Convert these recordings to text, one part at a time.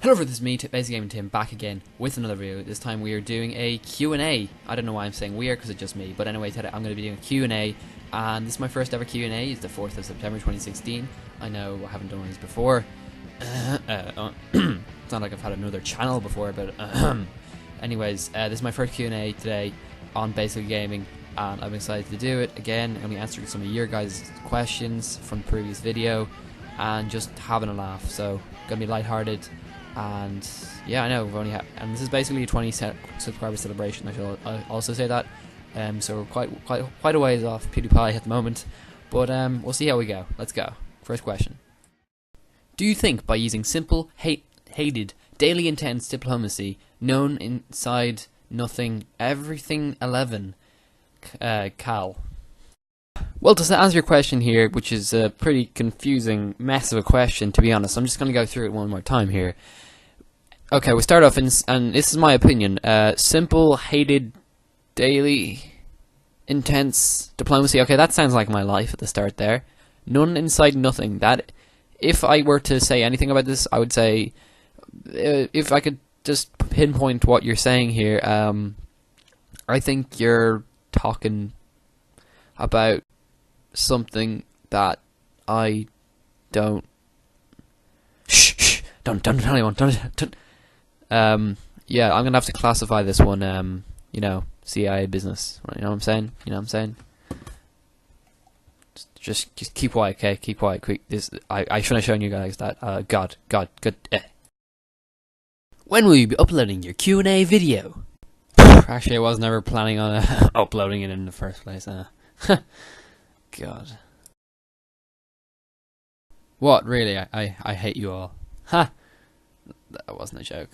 Hello, this is me, Basic Gaming Tim, back again with another video. This time we are doing a Q&A. I don't know why I'm saying we are, because it's just me. But anyway, today I'm going to be doing a Q&A, and this is my first ever Q&A. It's the 4th of September 2016. I know I haven't done one of these before. It's not like I've had another channel before, but anyways, this is my first Q&A today on Basic Gaming, and I'm excited to do it again. I'm going to be answering some of your guys' questions from the previous video, and just having a laugh. So, going to be lighthearted. And yeah, I know we've only and this is basically a 20 subscriber celebration. I should also say that. So we're quite a ways off PewDiePie at the moment, but we'll see how we go. Let's go. First question: do you think by using simple, hated, daily intense diplomacy, known inside nothing, everything 11, Cal? Well, to answer your question here, which is a pretty confusing mess of a question, to be honest, I'm just going to go through it one more time here. Okay, we start off, and this is my opinion, simple, hated, daily, intense diplomacy. Okay, that sounds like my life at the start there. None inside nothing. That, if I were to say anything about this, I would say, if I could just pinpoint what you're saying here, I think you're talking about something that I don't. Shh! Don't tell anyone. Don't. Yeah, I'm gonna have to classify this one. You know, CIA business. You know what I'm saying? You know what I'm saying? Just keep quiet, okay? Keep quiet. Quick. I shouldn't have shown you guys that. God. When will you be uploading your Q&A video? Actually, I was never planning on uploading it in the first place. God. What, really? I hate you all. Ha! That wasn't a joke.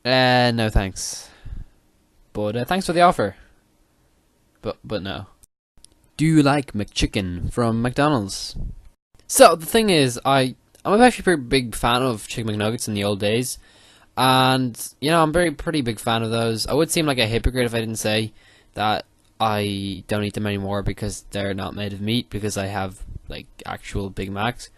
No thanks. But thanks for the offer. But no. Do you like McChicken from McDonald's? So, the thing is, I'm actually a pretty big fan of Chicken McNuggets in the old days. And, you know, I'm pretty big fan of those. I would seem like a hypocrite if I didn't say that I don't eat them anymore because they're not made of meat, because I have like actual Big Macs.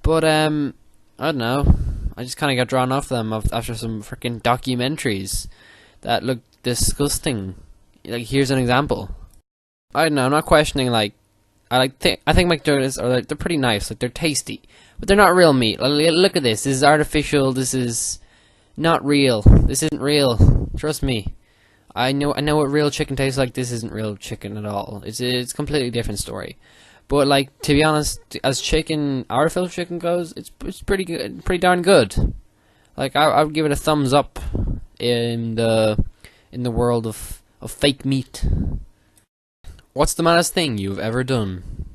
But I don't know, I just kind of got drawn off them after some freaking documentaries that look disgusting. Like, here's an example. I don't know, I'm not questioning, like, I think McDonald's are they're pretty nice, like they're tasty, but they're not real meat. Look at this. This is artificial. This is not real. This isn't real. Trust me. I know what real chicken tastes like. This isn't real chicken at all. It's a completely different story. But, like, to be honest, as artificial chicken goes, it's pretty good, pretty darn good. Like, I would give it a thumbs up in the world of fake meat. What's the maddest thing you've ever done?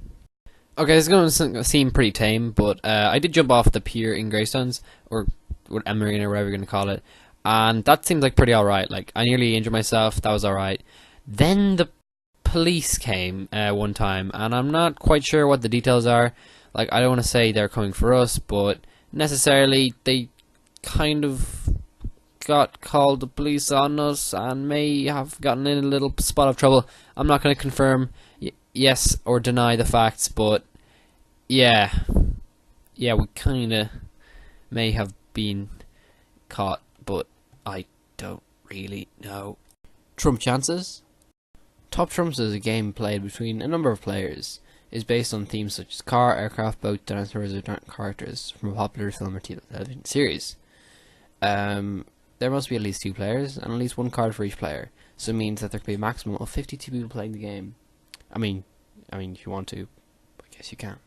Okay, this is going to seem pretty tame, but I did jump off the pier in Greystones, or Marina, or whatever you're going to call it. And that seems like pretty alright. Like, I nearly injured myself, that was alright. Then the police came one time, and I'm not quite sure what the details are. Like, I don't want to say they're coming for us, but necessarily they kind of called the police on us and may have gotten in a little spot of trouble. I'm not going to confirm yes or deny the facts, but yeah, we kind of may have been caught, but I don't really know. Trump chances? Top Trumps is a game played between a number of players. It is based on themes such as car, aircraft, boat, dinosaurs, or characters from a popular film or television series. There must be at least 2 players, and at least 1 card for each player. So it means that there could be a maximum of 52 people playing the game. I mean, if you want to, I guess you can.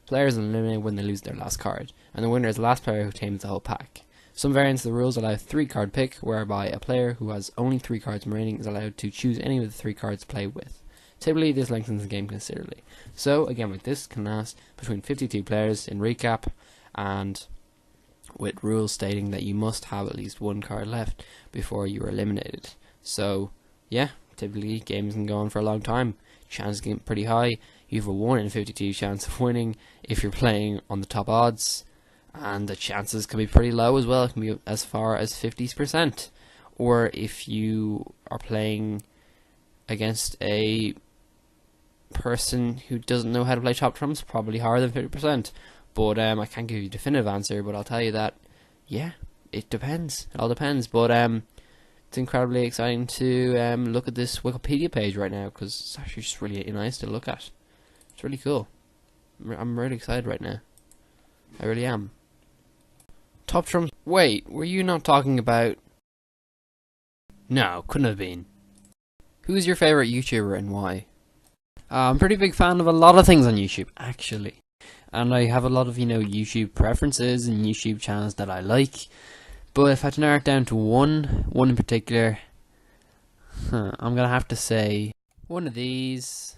Players are eliminated when they lose their last card, and the winner is the last player who tames the whole pack. Some variants of the rules allow a 3-card pick, whereby a player who has only 3 cards remaining is allowed to choose any of the 3 cards to play with. Typically, this lengthens the game considerably. So, a game like this can last between 52 players in recap, and with rules stating that you must have at least 1 card left before you are eliminated. So, yeah, typically games can go on for a long time. Chances get pretty high. You have a 1 in 52 chance of winning if you're playing on the top odds. And the chances can be pretty low as well. It can be as far as 50%. Or if you are playing against a person who doesn't know how to play top trumps, probably higher than 50%. But I can't give you a definitive answer, but I'll tell you that yeah, it depends. It all depends. But it's incredibly exciting to look at this Wikipedia page right now, because it's actually just really nice to look at. It's really cool. I'm really excited right now. I really am. Top Trump. Wait, were you not talking about? No, couldn't have been. Who's your favorite YouTuber and why? I'm a pretty big fan of a lot of things on YouTube, actually. And I have a lot of, YouTube preferences and YouTube channels that I like. But if I had to narrow it down to one in particular, I'm gonna have to say one of these.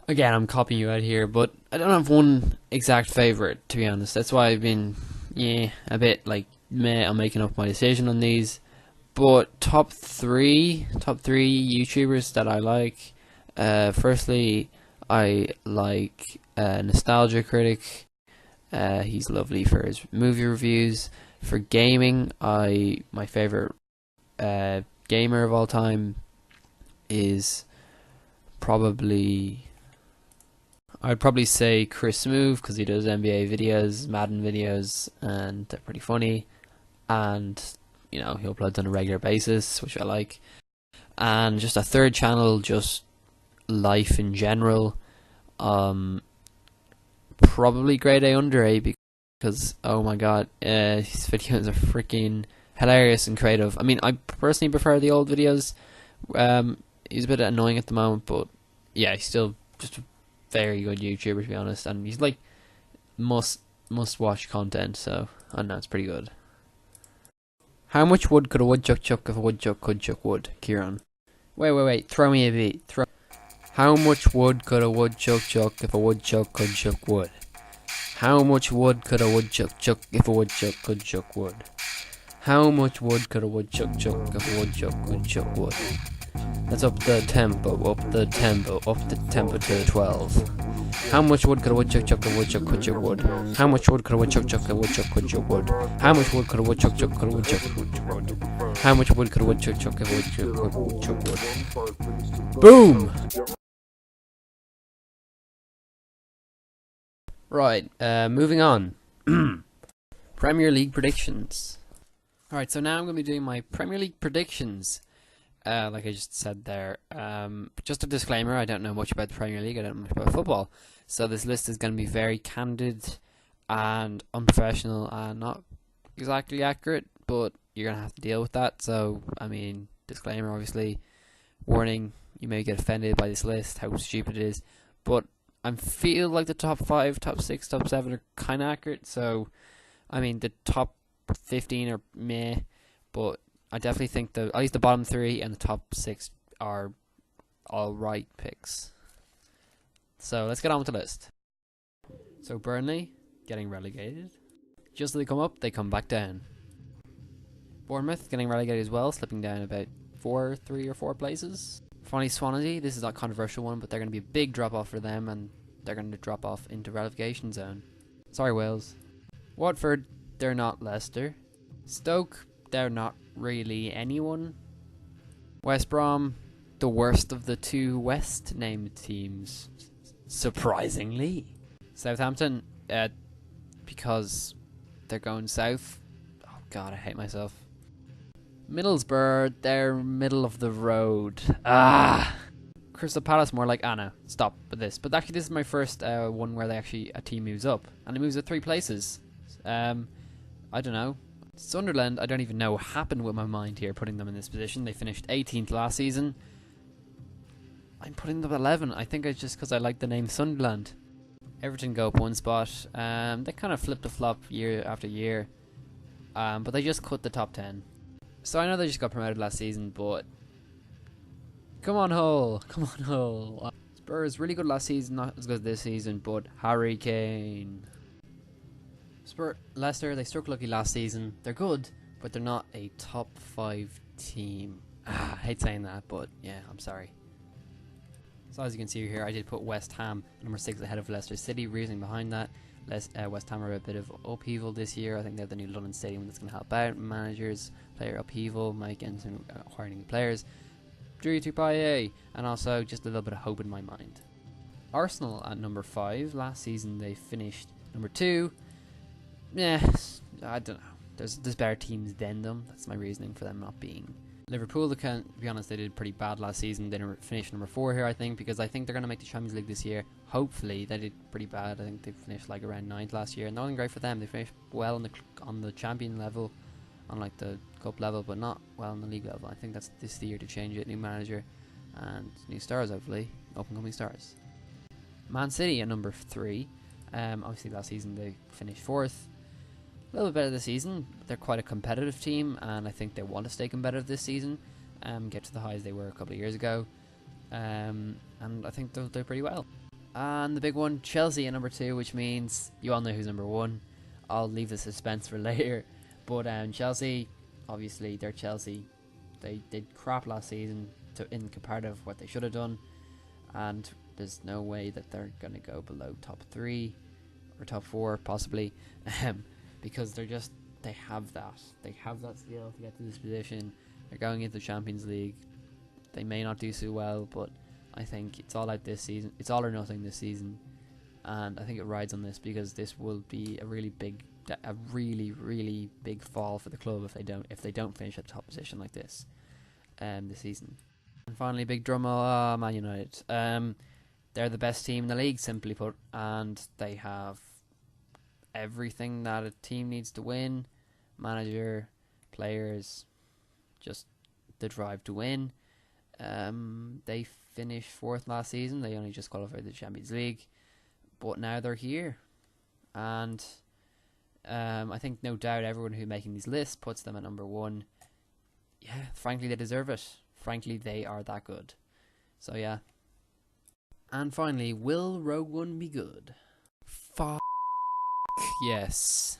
Again, I'm copying you out here, but I don't have one exact favorite, to be honest. That's why I've been, a bit like meh on making up my decision on these. But top three YouTubers that I like. Firstly, I like Nostalgia Critic. He's lovely for his movie reviews. For gaming, my favorite gamer of all time is probably, I'd probably say Chris Move, because he does NBA videos, Madden videos, and they're pretty funny. And he uploads on a regular basis, which I like. And just a third channel, just life in general. Probably grade A under A, because oh my god, his videos are freaking hilarious and creative. I mean, I personally prefer the old videos. He's a bit annoying at the moment, but yeah, he's still just a very good YouTuber, to be honest. And he's like must watch content, so I don't know, it's pretty good. How much wood could a woodchuck chuck if a woodchuck could chuck wood? Kieran. Wait, throw me a beat. How much wood could a woodchuck chuck if a woodchuck could chuck wood? How much wood could a woodchuck chuck if a woodchuck could chuck wood? How much wood could a woodchuck chuck if a woodchuck could chuck wood? Let's up the tempo to 12. How much wood could a woodchuck chuck if a woodchuck could chuck wood? How much wood could a woodchuck chuck if a woodchuck could chuck wood? How much wood could a woodchuck chuck if a woodchuck could chuck wood? How much wood could a woodchuck chuck if a woodchuck could chuck wood? Boom! Right, moving on. Premier League predictions. Alright, so now I'm going to be doing my Premier League predictions. Like I just said there. But just a disclaimer, I don't know much about the Premier League, I don't know much about football. So this list is going to be very candid and unprofessional and not exactly accurate, but you're going to have to deal with that. So, I mean, disclaimer obviously. Warning, you may get offended by this list, how stupid it is. But I feel like the top 5, top 6, top 7 are kind of accurate. So, I mean, the top 15 are meh, but I definitely think at least the bottom 3 and the top 6 are alright picks. So let's get on with the list. So Burnley getting relegated. Just as they come up, they come back down. Bournemouth getting relegated as well, slipping down about 3 or 4 places. Finally Swansea, this is not a controversial one, but they're going to be a big drop off for them, and they're going to drop off into relegation zone. Sorry Wales. Watford, they're not Leicester. Stoke, they're not really anyone. West Brom, the worst of the 2 West named teams, surprisingly. Southampton, because they're going south. Oh god, I hate myself. Middlesb, they're middle of the road. Crystal Palace, more like, no, stop with this. But actually this is my first one where a team moves up, and it moves at 3 places. I don't know. Sunderland, I don't even know what happened with my mind here, putting them in this position. They finished 18th last season. I'm putting them 11. I think it's just because I like the name Sunderland. Everton go up 1 spot. They kind of flip the flop year after year. But they just cut the top 10. So I know they just got promoted last season, but come on Hull. Come on Hull. Spurs, really good last season, not as good as this season, but Harry Kane. Leicester, they struck lucky last season. They're good, but they're not a top 5 team. I hate saying that, but yeah, I'm sorry. So as you can see here, I did put West Ham number 6 ahead of Leicester City. Reasoning behind that, West Ham are a bit of upheaval this year. I think they have the new London Stadium that's going to help out managers, player upheaval, Mike Ensign acquiring players. drew to Payet, and also just a little bit of hope in my mind. Arsenal at number 5. Last season they finished number 2. Yes, I don't know. There's better teams than them. That's my reasoning for them not being. Liverpool, to be honest, they did pretty bad last season. They finished number 4 here, I think, because I think they're going to make the Champions League this year. Hopefully, they did pretty bad. I think they finished like around 9th last year. Nothing great for them. They finished well on the champion level, on like the cup level, but not well on the league level. I think that's this the year to change it. New manager and new stars, hopefully, up and coming stars. Man City at number 3. Obviously, last season they finished 4th. A little bit better this season. They're quite a competitive team, and I think they want to stay competitive this season, get to the highs they were a couple of years ago, and I think they'll do pretty well. And the big one, Chelsea at number 2, which means you all know who's number 1. I'll leave the suspense for later, but Chelsea, obviously they're Chelsea. They did crap last season in comparative what they should have done, and there's no way that they're going to go below top 3 or top 4 possibly. Because they have that skill to get to this position. They're going into the Champions League. They may not do so well, but I think it's all out this season. It's all or nothing this season, and I think it rides on this because this will be a really big fall for the club if they don't finish at the top position like this this season. And finally, big drum roll, Man United. They're the best team in the league, simply put, and they have everything that a team needs to win. Manager, players, just the drive to win. They finished 4th last season. They only just qualified the Champions League, but now they're here, and I think no doubt everyone who's making these lists puts them at number 1. Yeah, frankly they deserve it. Frankly they are that good. So yeah. And finally, will Rogue One be good? Yes.